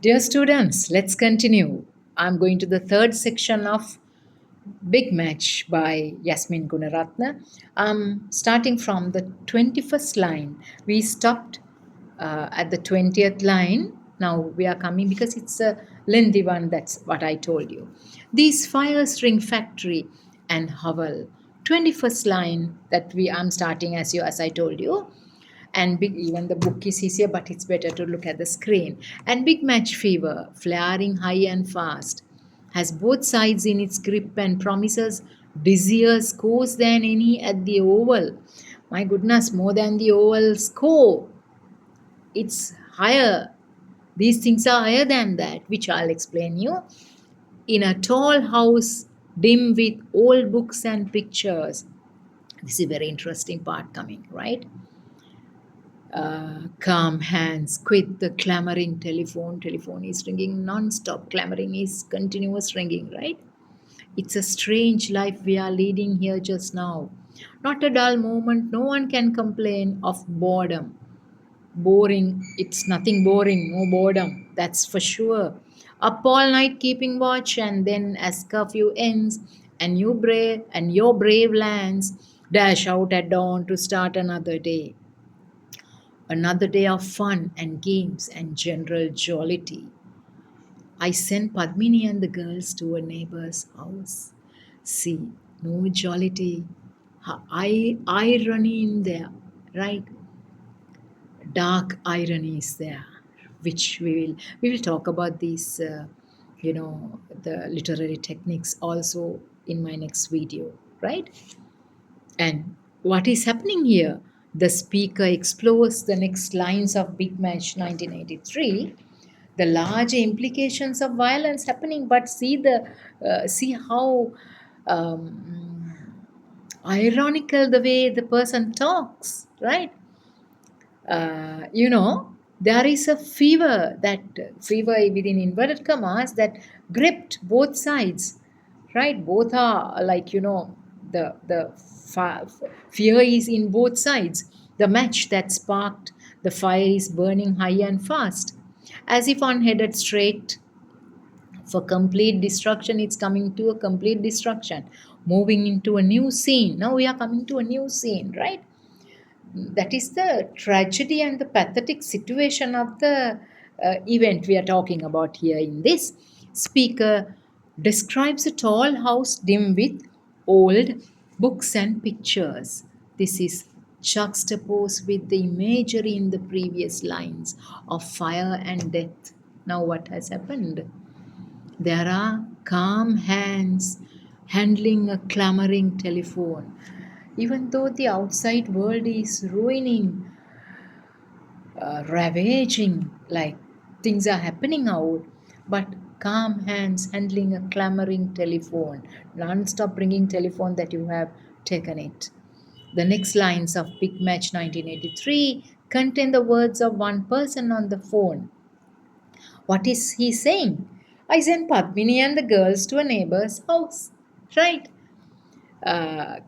Dear students, let's continue. I'm going to the third section of Big Match by Yasmin Gunaratna. Starting from the 21st line. We stopped at the 20th line. Now we are coming because it's a lengthy one, that's what I told you. These fires ring factory and hovel. 21st line that I'm starting as I told you, and big, even the book is easier, but it's better to look at the screen. And big match fever flaring high and fast has both sides in its grip and promises dizzier scores than any at the oval. My goodness, more than the oval score, it's higher. These things are higher than that, which I'll explain you. In a tall house dim with old books and pictures, this is a very interesting part coming, right? Calm hands quit the clamoring telephone. Telephone is ringing non-stop. Clamoring is continuous ringing, right? It's a strange life we are leading here just now. Not a dull moment. No one can complain of boredom. Boring. It's nothing boring. No boredom. That's for sure. Up all night keeping watch, and then as curfew ends, and your brave lands dash out at dawn to start another day. Another day of fun and games and general jollity. I sent Padmini and the girls to a neighbor's house. See, no jollity, irony in there, right? Dark irony is there, which we will talk about these, the literary techniques also in my next video, right? And what is happening here? The speaker explores the next lines of Big Match 1983, the large implications of violence happening, but see how um, ironical the way the person talks, right? There is a fever within inverted commas that gripped both sides, right? Both are like, the fear is in both sides. The match that sparked the fire is burning high and fast, as if on headed straight for complete destruction. It's coming to a complete destruction, moving into a new scene. Now we are coming to a new scene, right? That is the tragedy and the pathetic situation of the event we are talking about here. In this, speaker describes a tall house dim with old books and pictures. This is juxtaposed with the imagery in the previous lines of fire and death. Now what has happened? There are calm hands handling a clamoring telephone. Even though the outside world is ruining, ravaging, like things are happening out, but calm hands handling a clamoring telephone, non-stop ringing telephone that you have taken it. The next lines of Big Match 1983 contain the words of one person on the phone. What is he saying? I sent Padmini and the girls to a neighbor's house. Right?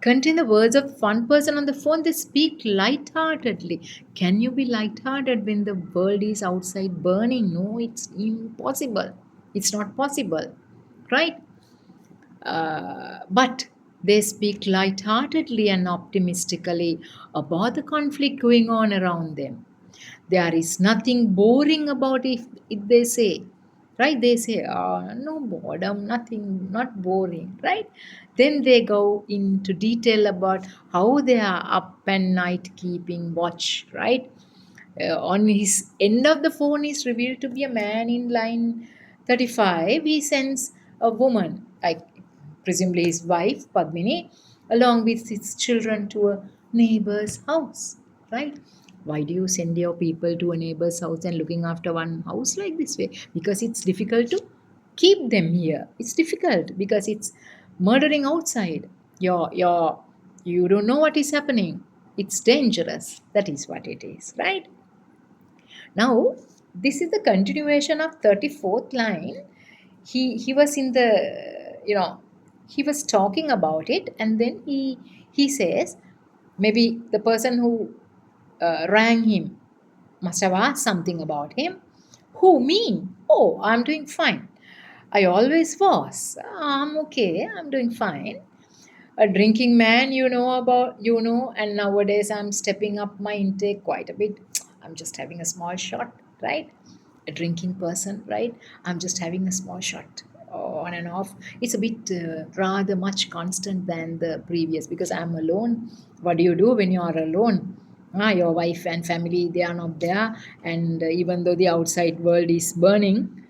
Contain the words of one person on the phone. They speak light-heartedly. Can you be light-hearted when the world is outside burning? No, it's impossible. It's not possible, right? But they speak light-heartedly and optimistically about the conflict going on around them. There is nothing boring about if they say, right? They say, no boredom, nothing, not boring, right? Then they go into detail about how they are up and night keeping watch, right? On his end of the phone is revealed to be a man in line 35. He sends a woman, like presumably his wife, Padmini, along with his children to a neighbor's house, right? Why do you send your people to a neighbor's house and looking after one house like this way? Because it's difficult to keep them here. It's difficult because it's murdering outside. You don't know what is happening. It's dangerous. That is what it is, right? Now, this is the continuation of 34th line. He was in the, he was talking about it, and then he says, maybe the person who rang him must have asked something about him. Who, me? Oh, I'm doing fine. I always was. I'm okay. I'm doing fine. A drinking man, and nowadays I'm stepping up my intake quite a bit. I'm just having a small shot, right? A drinking person, right? I'm just having a small shot on and off. It's a bit rather much constant than the previous because I'm alone. What do you do when you are alone? Your wife and family, they are not there, and even though the outside world is burning,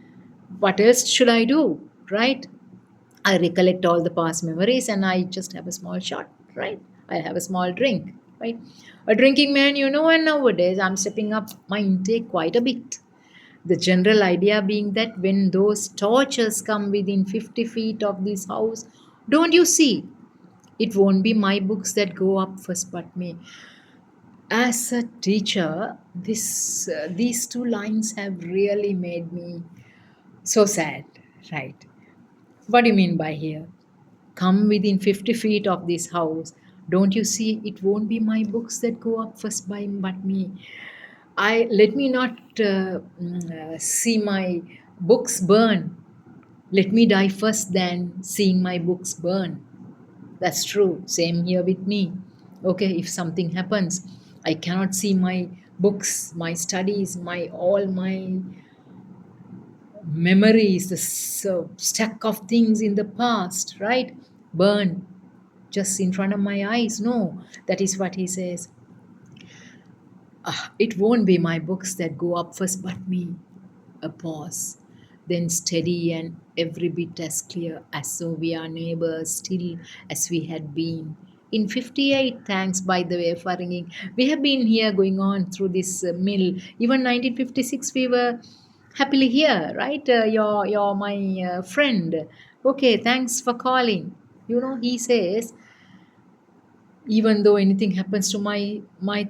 what else should I do, right? I recollect all the past memories and I just have a small shot, right? I have a small drink, right? A drinking man, and nowadays I'm stepping up my intake quite a bit. The general idea being that when those torches come within 50 feet of this house, don't you see? It won't be my books that go up first, but me. As a teacher, these two lines have really made me so sad, right? What do you mean by here? Come within 50 feet of this house. Don't you see? It won't be my books that go up first by but me. I let me not see my books burn. Let me die first than seeing my books burn. That's true. Same here with me. Okay, if something happens, I cannot see my books, my studies, my all my memories, the stack of things in the past, right? Burn just in front of my eyes. No, that is what he says. It won't be my books that go up first, but me. A pause, then steady and every bit as clear as though we are neighbors still as we had been. In 58, thanks by the way for ringing. We have been here going on through this mill. Even 1956, we were happily here, right? You're my friend. Okay, thanks for calling. He says, even though anything happens to my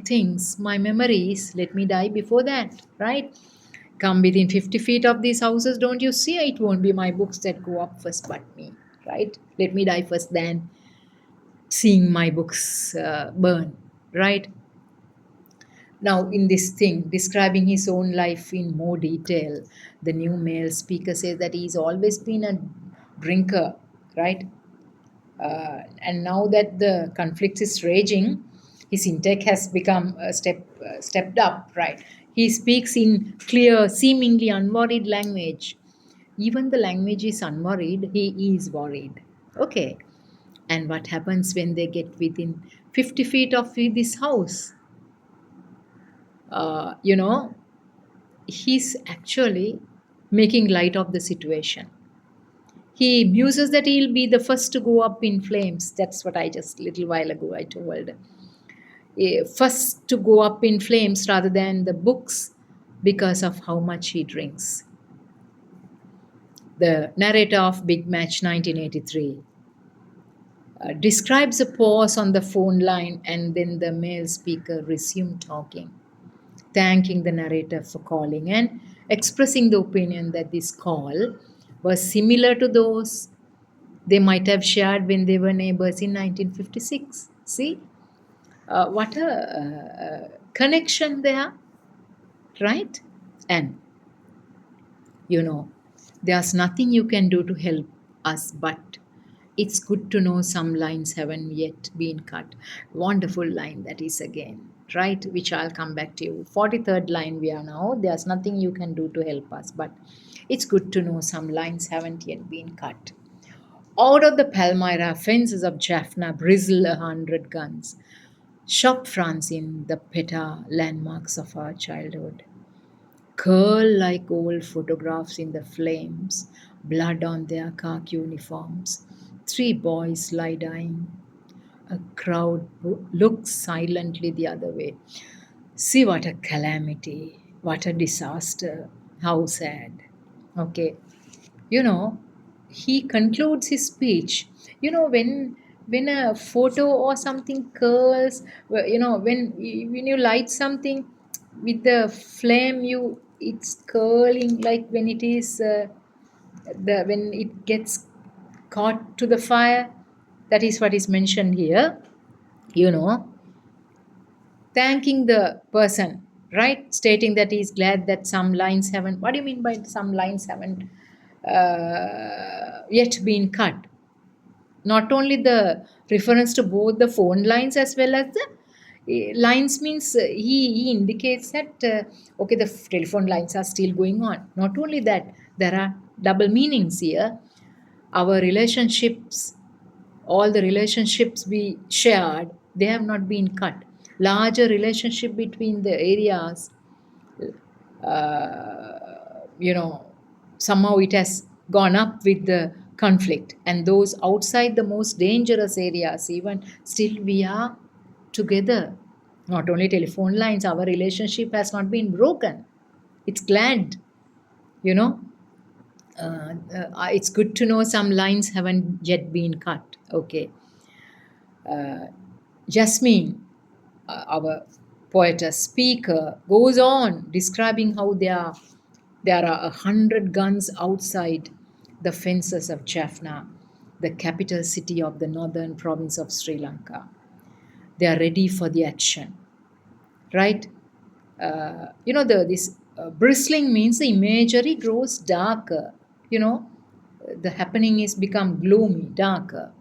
things, my memories, let me die before that, right? Come within 50 feet of these houses, don't you see? It won't be my books that go up first but me, right? Let me die first than seeing my books burn, right? Now, in this thing, describing his own life in more detail, the new male speaker says that he's always been a drinker, right? And now that the conflict is raging, his intake has become stepped up. Right, he speaks in clear, seemingly unworried language. Even the language is unworried. He is worried. Okay, and what happens when they get within 50 feet of this house? Uh, you know, he's actually making light of the situation. He muses that he'll be the first to go up in flames. That's what I just little while ago I told. First to go up in flames rather than the books because of how much he drinks. The narrator of Big Match 1983 describes a pause on the phone line and then the male speaker resumed talking, thanking the narrator for calling and expressing the opinion that this call was similar to those they might have shared when they were neighbors in 1956. See, what a connection there, right? And you know, there's nothing you can do to help us, but it's good to know some lines haven't yet been cut. Wonderful line that is again, right? Which I'll come back to you. 43rd line we are now. There's nothing you can do to help us, but it's good to know some lines haven't yet been cut. Out of the Palmyra fences of Jaffna bristle 100 guns. Shop fronts in the Peta landmarks of our childhood. Curl like old photographs in the flames, blood on their khaki uniforms. Three boys lie dying. A crowd looks silently the other way. See what a calamity, what a disaster, how sad. Okay, you know, he concludes his speech. When a photo or something curls, when you light something with the flame, it's curling like when it is the when it gets caught to the fire. That is what is mentioned here. You know, thanking the person. right? Stating that he's glad that some lines haven't. What do you mean by some lines haven't yet been cut? Not only the reference to both the phone lines as well as the lines means he indicates that okay, the telephone lines are still going on. Not only that, there are double meanings here. Our relationships, all the relationships we shared, they have not been cut. Larger relationship between the areas, you know, somehow it has gone up with the conflict, and those outside the most dangerous areas, even still we are together. Not only telephone lines, our relationship has not been broken. It's glad, you know. It's good to know some lines haven't yet been cut. Okay. Jasmine, our poetess speaker, goes on describing how there are 100 guns outside the fences of Jaffna, the capital city of the northern province of Sri Lanka. They are ready for the action, right? This bristling means the imagery grows darker. You know, the happening is become gloomy, darker.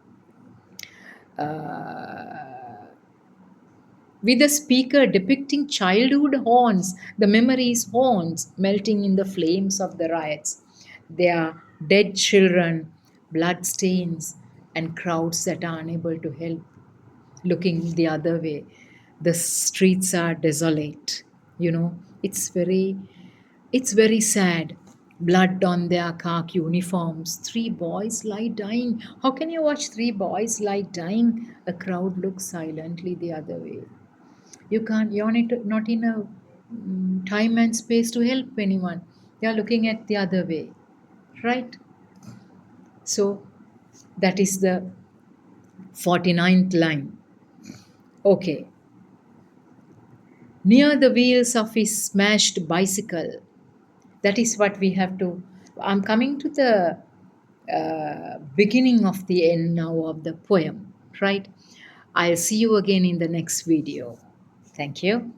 With a speaker depicting childhood haunts, the memories haunts melting in the flames of the riots. There are dead children, blood stains, and crowds that are unable to help, looking the other way. The streets are desolate. You know, it's very sad. Blood on their khaki uniforms. Three boys lie dying. How can you watch three boys lie dying? A crowd looks silently the other way. You can't, you're not in a time and space to help anyone. They are looking at the other way, right? So that is the 49th line. Okay. Near the wheels of his smashed bicycle. That is what we have to. I'm coming to the beginning of the end now of the poem, right? I'll see you again in the next video. Thank you.